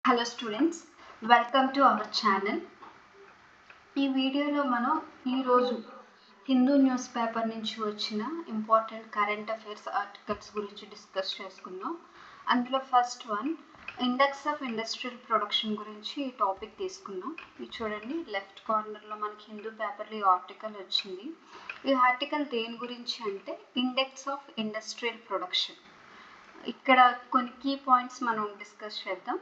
Hello students, welcome to our channel. ఈ వీడియోలో మనం ఈరోజు హిందూ న్యూస్ పేపర్ నుంచి వచ్చిన ఇంపార్టెంట్ కరెంట్ అఫైర్స్ ఆర్టికల్స్ గురించి డిస్కస్ చేసుకుందాం. అందులో first one index of industrial production గురించి ఈ టాపిక్ తీసుకున్నాం. ఇది చూడండి, లెఫ్ట్ కార్నర్లో మనకి హిందూ పేపర్లో ఈ ఆర్టికల్ వచ్చింది. ఈ ఆర్టికల్ దేని గురించి అంటే ఇండెక్స్ ఆఫ్ ఇండస్ట్రియల్ ప్రొడక్షన్. ఇక్కడ కొన్ని కీ పాయింట్స్ మనం డిస్కస్ చేద్దాం.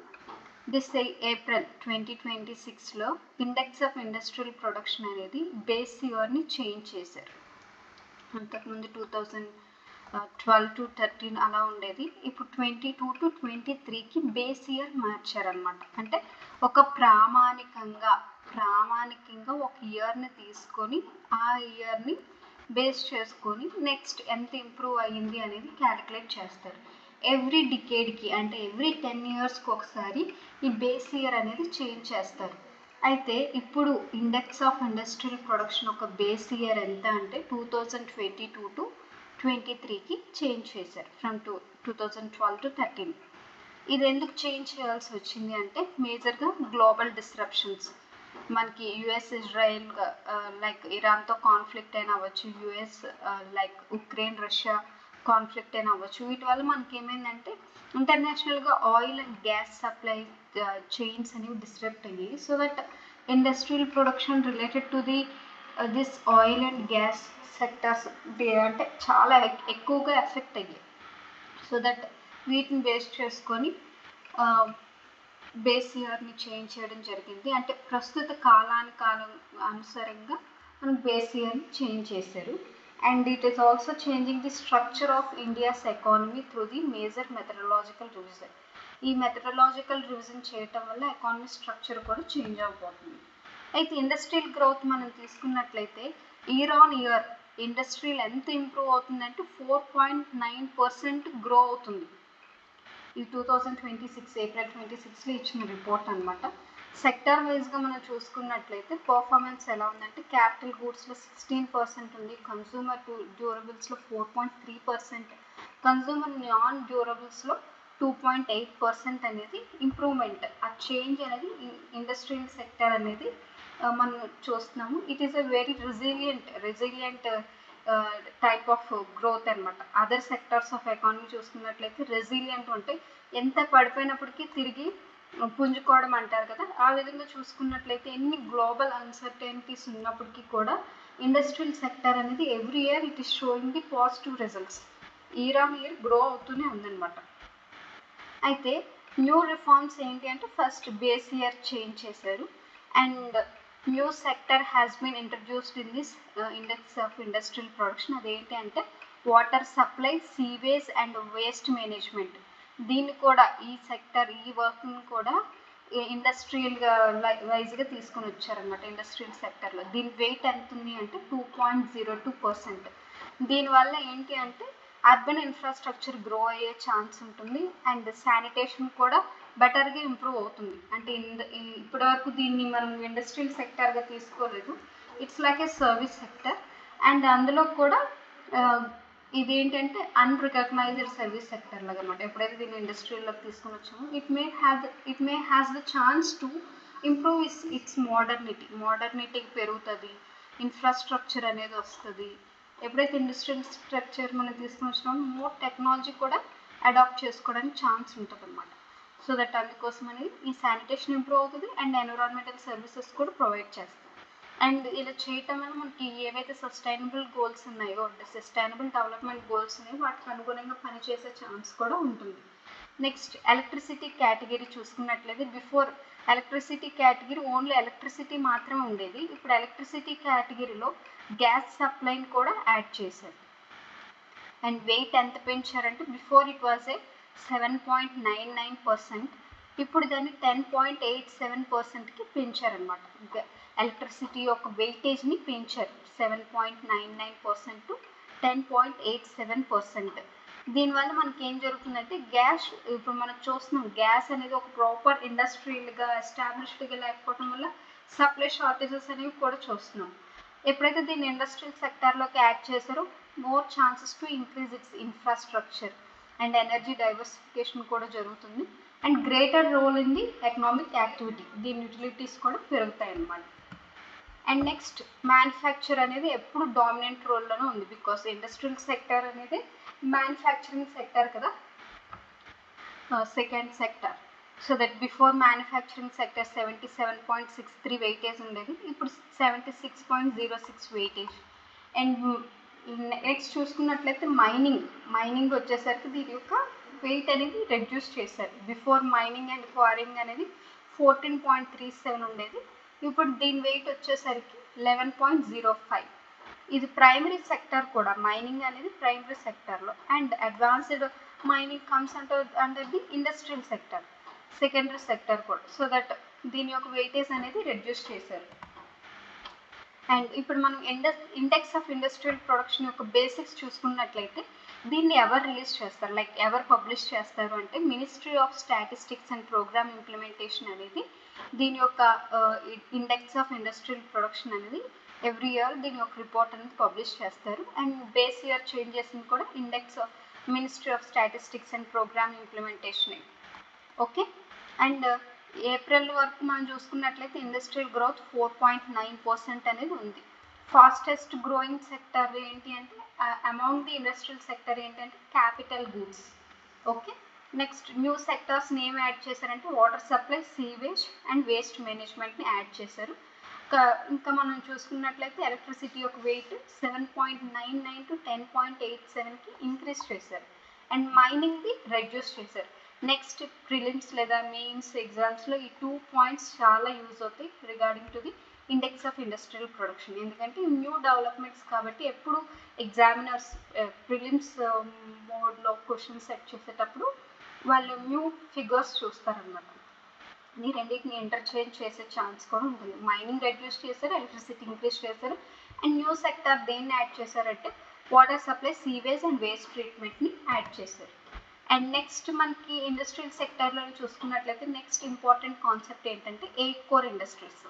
దిస్ ఏప్రిల్ 2026లో ఇండెక్స్ ఆఫ్ ఇండస్ట్రియల్ ప్రొడక్షన్ అనేది బేస్ ఇయర్ని చేంజ్ చేశారు. అంతకుముందు 2012 to 13 అలా ఉండేది. ఇప్పుడు 22 to 23కి బేస్ ఇయర్ మార్చారనమాట. అంటే ఒక ప్రామాణికంగా ఒక ఇయర్ని తీసుకొని ఆ ఇయర్ని బేస్ చేసుకొని నెక్స్ట్ ఎంత ఇంప్రూవ్ అయ్యింది అనేది క్యాలిక్యులేట్ చేస్తారు. ఎవ్రీ డికేడ్కి అంటే ఎవ్రీ 10 yearsకి ఒకసారి ఈ బేస్ ఇయర్ అనేది చేంజ్ చేస్తారు. అయితే ఇప్పుడు ఇండెక్స్ ఆఫ్ ఇండస్ట్రియల్ ప్రొడక్షన్ ఒక బేస్ ఇయర్ ఎంత అంటే 2022 to 23కి చేంజ్ చేశారు. From 2012 to 13. ఇది ఎందుకు చేంజ్ చేయాల్సి వచ్చింది అంటే మేజర్గా గ్లోబల్ డిస్రప్షన్స్. మనకి యుఎస్ ఇజ్రాయెల్ లైక్ ఇరాన్తో కాన్ఫ్లిక్ట్ అయినా అవ్వచ్చు, US like Ukraine Russia conflict అయినా అవ్వచ్చు. వీటి వల్ల మనకి ఏమైందంటే ఇంటర్నేషనల్గా oil and gas supply chains అనేవి డిస్టర్బ్ అయ్యాయి. So that industrial production related to this oil and gas sectors అంటే చాలా ఎక్కువగా ఎఫెక్ట్ అయ్యాయి. సో దట్ వీటిని బేస్ చేసుకొని బేస్ ఇయర్ని చేంజ్ చేయడం జరిగింది. అంటే ప్రస్తుత కాలం అనుసారంగా మనం బేస్ ఇయర్ని చేంజ్ చేశారు. And it is also changing the structure of India's economy through the major methodological revision. ఈ మెథడలాజికల్ రివిజన్ చేయటం వల్ల ఎకానమీ స్ట్రక్చర్ కూడా చేంజ్ అయిపోతుంది. అయితే ఇండస్ట్రియల్ గ్రోత్ మనం తీసుకున్నట్లయితే ఇయర్ ఆన్ ఇయర్ ఇండస్ట్రియల్ ఎంత ఇంప్రూవ్ అవుతుందంటే 4.9% గ్రో అవుతుంది. ఈ 2026 ఏప్రిల్ 26లో ఇచ్చిన రిపోర్ట్ అనమాట. సెక్టర్ వైజ్గా మనం చూసుకున్నట్లయితే పర్ఫార్మెన్స్ ఎలా ఉందంటే క్యాపిటల్ గూడ్స్లో 16% ఉంది, కన్సూమర్ డ్యూరబుల్స్లో 4.3%, కన్సూమర్ నాన్ డ్యూరబుల్స్లో 2.8% అనేది ఇంప్రూవ్మెంట్. ఆ చేంజ్ అనేది ఇండస్ట్రియల్ సెక్టర్ అనేది మనం చూస్తున్నాము. It is a very resilient type of growth అనమాట. అదర్ సెక్టర్స్ ఆఫ్ ఎకానమీ చూసుకున్నట్లయితే రెసిలియంట్ ఉంటే ఎంత పడిపోయినప్పటికీ తిరిగి పుంజుకోవడం అంటారు కదా, ఆ విధంగా చూసుకున్నట్లయితే ఎన్ని గ్లోబల్ అన్సర్టెనిటీస్ ఉన్నప్పటికీ కూడా ఇండస్ట్రియల్ సెక్టర్ అనేది every year it is showing the positive results. Year on year grow అవుతూనే ఉందన్నమాట. అయితే న్యూ రిఫార్మ్స్ ఏంటి అంటే ఫస్ట్ బేస్ ఇయర్ చేంజ్ చేశారు. And new sector has been introduced in this index of industrial production. అదేంటి అంటే water supply, sewage and waste management. దీన్ని కూడా ఈ వర్క్ని కూడా ఇండస్ట్రియల్గా వైజ్గా తీసుకొని వచ్చారనమాట ఇండస్ట్రియల్ సెక్టర్లో. దీని వెయిట్ ఎంత ఉంది అంటే 2.02%. దీనివల్ల ఏంటి అంటే అర్బన్ ఇన్ఫ్రాస్ట్రక్చర్ గ్రో అయ్యే ఛాన్స్ ఉంటుంది అండ్ శానిటేషన్ కూడా బెటర్గా ఇంప్రూవ్ అవుతుంది. అంటే ఇప్పటి వరకు దీన్ని మనం ఇండస్ట్రియల్ సెక్టర్గా తీసుకోలేదు, it's like A service sector. And అందులో కూడా ఇదేంటంటే అన్రికగ్నైజ్డ్ సర్వీస్ సెక్టర్ లాగా అనమాట. ఎప్పుడైతే దీన్ని ఇండస్ట్రియల్లోకి తీసుకొని వచ్చామో it may has the chance to improve its modernity పెరుగుతుంది, ఇన్ఫ్రాస్ట్రక్చర్ అనేది వస్తుంది. ఎప్పుడైతే ఇండస్ట్రియల్ స్ట్రక్చర్ మనం తీసుకొని వచ్చినామో మోర్ టెక్నాలజీ కూడా అడాప్ట్ చేసుకోవడానికి ఛాన్స్ ఉంటుంది అనమాట. సో దట్ అందుకోసం అనేది ఈ శానిటేషన్ ఇంప్రూవ్ అవుతుంది అండ్ ఎన్విరాన్మెంటల్ సర్వీసెస్ కూడా ప్రొవైడ్ చేస్తాం. అండ్ ఇలా చేయటం వల్ల మనకి ఏవైతే సస్టైనబుల్ గోల్స్ ఉన్నాయో, సస్టైనబుల్ డెవలప్మెంట్ గోల్స్ ఉన్నాయో వాటికి అనుగుణంగా పనిచేసే ఛాన్స్ కూడా ఉంటుంది. నెక్స్ట్ ఎలక్ట్రిసిటీ కేటగిరీ చూసుకున్నట్లయితే before electricity category only electricity మాత్రమే ఉండేది. ఇప్పుడు ఎలక్ట్రిసిటీ కేటగిరీలో గ్యాస్ సప్లైని కూడా యాడ్ చేశారు. అండ్ వెయిట్ ఎంత పెంచారంటే బిఫోర్ ఇట్ వాజ్ ఏ 7.99%, ఇప్పుడు దాన్ని 10.87%కి పెంచారనమాట. ఎలక్ట్రిసిటీ యొక్క వెయిటేజ్ని పెంచారు 7.99% టు 10.87%. దీనివల్ల మనకి ఏం జరుగుతుందంటే గ్యాస్ ఇప్పుడు మనం చూస్తున్నాం, గ్యాస్ అనేది ఒక ప్రాపర్ ఇండస్ట్రియల్గా ఎస్టాబ్లిష్డ్గా లేకపోవడం వల్ల సప్లై షార్టేజెస్ అనేవి కూడా చూస్తున్నాం. ఎప్పుడైతే దీన్ని ఇండస్ట్రియల్ సెక్టర్లోకి యాడ్ చేశారో more chances to increase its infrastructure. And energy diversification కూడా జరుగుతుంది. And greater role in the economic activity, దీని యూటిలిటీస్ కూడా పెరుగుతాయి అన్నమాట. అండ్ నెక్స్ట్ మ్యానుఫ్యాక్చర్ అనేది ఎప్పుడు డామినెంట్ రోల్లోనే ఉంది, బికాస్ ఇండస్ట్రియల్ సెక్టర్ అనేది మ్యానుఫ్యాక్చరింగ్ సెక్టర్ కదా, second sector. So that before manufacturing sector 77.63 weightage ఉండేది, ఇప్పుడు 76.06 వెయిటేజ్. అండ్ నెక్స్ట్ చూసుకున్నట్లయితే మైనింగ్ వచ్చేసరికి దీని యొక్క వెయిట్ అనేది రెడ్యూస్ చేశారు. బిఫోర్ మైనింగ్ అండ్ క్వారింగ్ అనేది 14.37 ఉండేది, ఇప్పుడు దీని వెయిట్ వచ్చేసరికి 11.05. ఇది ప్రైమరీ సెక్టర్ కూడా, మైనింగ్ అనేది ప్రైమరీ సెక్టర్లో. And advanced mining comes under the industrial sector, secondary sector కూడా. సో దట్ దీని యొక్క వెయిటేజ్ అనేది రెడ్యూస్ చేశారు. అండ్ ఇప్పుడు మనం ఇండెక్స్ ఆఫ్ ఇండస్ట్రియల్ ప్రొడక్షన్ యొక్క బేసిక్స్ చూసుకున్నట్లయితే దీన్ని ఎవరు రిలీజ్ చేస్తారు, లైక్ ఎవరు పబ్లిష్ చేస్తారు అంటే ministry of statistics and programme implementation అనేది దీని యొక్క ఇండెక్స్ ఆఫ్ ఇండస్ట్రియల్ ప్రొడక్షన్ అనేది ఎవ్రీ ఇయర్ దీని యొక్క రిపోర్ట్ అనేది పబ్లిష్ చేస్తారు. అండ్ బేస్ ఇయర్ చేంజెస్ని కూడా index of ministry of statistics and programme implementation. Okay. And April వరకు మనం చూసుకున్నట్లయితే ఇండస్ట్రియల్ గ్రోత్ 4.9% అనేది ఉంది. ఫాస్టెస్ట్ గ్రోయింగ్ సెక్టర్ ఏంటి అంటే అమాంగ్ ది ఇండస్ట్రియల్ సెక్టర్ ఏంటంటే capital goods. Okay. Next new సెక్టర్స్ని ఏమి యాడ్ చేశారంటే water supply, sewage and waste మేనేజ్మెంట్ని యాడ్ చేశారు. ఇంకా మనం చూసుకున్నట్లయితే ఎలక్ట్రిసిటీ యొక్క వెయిట్ 7.99 to 10.87కి ఇంక్రీజ్ చేశారు. అండ్ మైనింగ్ది రెడ్యూస్ చేశారు. నెక్స్ట్ ప్రిలిమ్స్ లేదా మెయిన్స్ ఎగ్జామ్స్లో ఈ 2 పాయింట్స్ చాలా యూజ్ అవుతాయి regarding to the index of industrial production. ఎందుకంటే న్యూ డెవలప్మెంట్స్ కాబట్టి ఎప్పుడు ఎగ్జామినర్స్ ప్రిలిమ్స్ మోడ్లో క్వశ్చన్ సెట్ చేసేటప్పుడు వాళ్ళు న్యూ ఫిగర్స్ చూస్తారనమాట. ఈ రెండింటిని ఇంటర్చేంజ్ చేసే ఛాన్స్ కూడా ఉంటుంది. మైనింగ్ రెడ్యూస్ చేశారు, ఎలక్ట్రిసిటీ ఇంక్రీజ్ చేశారు. అండ్ న్యూ సెక్టర్ దేన్ని యాడ్ చేశారంటే water supply, sewage and waste ట్రీట్మెంట్ని యాడ్ చేశారు. అండ్ నెక్స్ట్ మనకి ఇండస్ట్రియల్ సెక్టర్లో చూసుకున్నట్లయితే నెక్స్ట్ ఇంపార్టెంట్ కాన్సెప్ట్ ఏంటంటే 8 కోర్ ఇండస్ట్రీస్.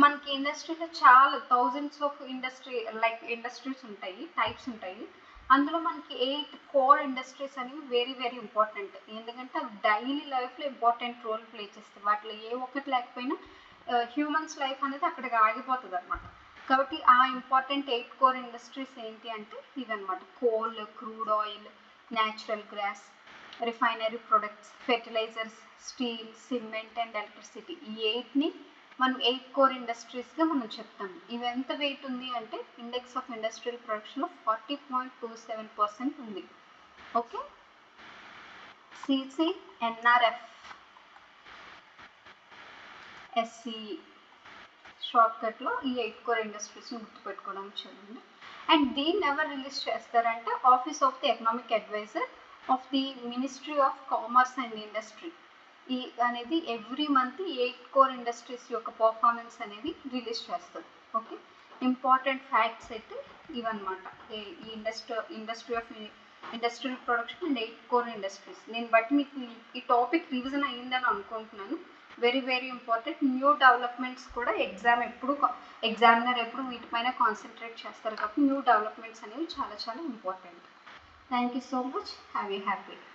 మనకి ఇండస్ట్రీలో చాలా థౌజండ్స్ ఆఫ్ ఇండస్ట్రీస్ ఉంటాయి, టైప్స్ ఉంటాయి. అందులో మనకి 8 కోర్ ఇండస్ట్రీస్ అనేవి వెరీ వెరీ ఇంపార్టెంట్. ఎందుకంటే అవి డైలీ లైఫ్లో ఇంపార్టెంట్ రోల్ ప్లే చేస్తాయి. వాటిలో ఏ ఒక్కటి లేకపోయినా హ్యూమన్స్ లైఫ్ అనేది అక్కడికి ఆగిపోతుంది అనమాట. కాబట్టి ఆ ఇంపార్టెంట్ 8 కోర్ ఇండస్ట్రీస్ ఏంటి అంటే ఇవన్నమాట: coal, crude oil, natural gas, refinery products, fertilisers, steel, cement and electricity. ఈ 8ని మనం 8 కోర్ ఇండస్ట్రీస్గా మనం చెప్తాము. ఇవి ఎంత వెయిట్ ఉంది అంటే ఇండెక్స్ ఆఫ్ ఇండస్ట్రియల్ ప్రొడక్షన్లో 40.27% ఉంది. ఓకే. CCNRF, SCE షార్ట్కట్లో ఈ 8 కోర్ ఇండస్ట్రీస్ని గుర్తుపెట్టుకోవడానికి చూడండి. అండ్ దీన్ని ఎవరు రిలీజ్ చేస్తారంటే office of the economic adviser of the ministry of commerce and industry. ఈ అనేది ఎవ్రీ మంత్ 8 కోర్ ఇండస్ట్రీస్ యొక్క పర్ఫార్మెన్స్ అనేది రిలీజ్ చేస్తుంది. ఓకే. ఇంపార్టెంట్ ఫ్యాక్ట్స్ అయితే ఇవన్నమాట. ఈ industry of industrial production and 8 core industries. నేను బట్టి మీకు ఈ టాపిక్ రివిజన్ అయ్యిందని అనుకుంటున్నాను. Very very important. New developments కూడా ఎగ్జామినర్ ఎప్పుడు వీటిపైన కాన్సన్ట్రేట్ చేస్తారు కాబట్టి న్యూ డెవలప్మెంట్స్ అనేవి చాలా చాలా important. Thank you so much. Have a happy day.